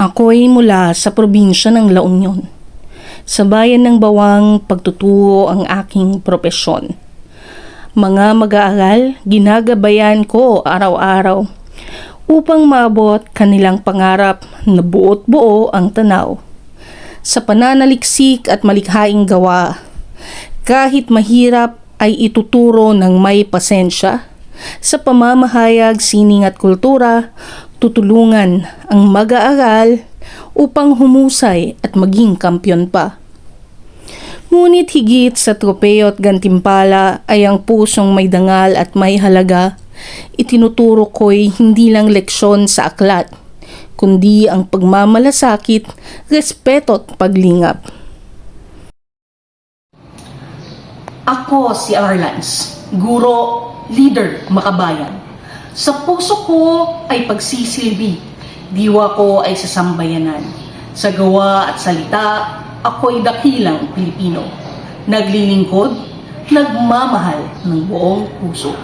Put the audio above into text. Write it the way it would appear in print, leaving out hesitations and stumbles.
Ako'y mula sa probinsya ng La Union. Sa bayan ng Bawang, pagtuturo ang aking propesyon. Mga mag-aaral, ginagabayan ko araw-araw upang maabot kanilang pangarap na buot buo ang tanaw. Sa pananaliksik at malikhaing gawa, kahit mahirap ay ituturo ng may pasensya. Sa pamamahayag, sining at kultura, tutulungan ang mag-aaral upang humusay at maging kampyon pa. Ngunit higit sa tropeyo at gantimpala ay ang pusong may dangal at may halaga. Itinuturo ko'y hindi lang leksyon sa aklat, kundi ang pagmamalasakit, respeto at paglingap. Ako si Arlance, guro, leader, makabayan. Sa puso ko ay pagsisilbi, diwa ko ay sa sambayanan. Sa gawa at salita, ako'y dakilang Pilipino. Naglilingkod, nagmamahal ng buong puso.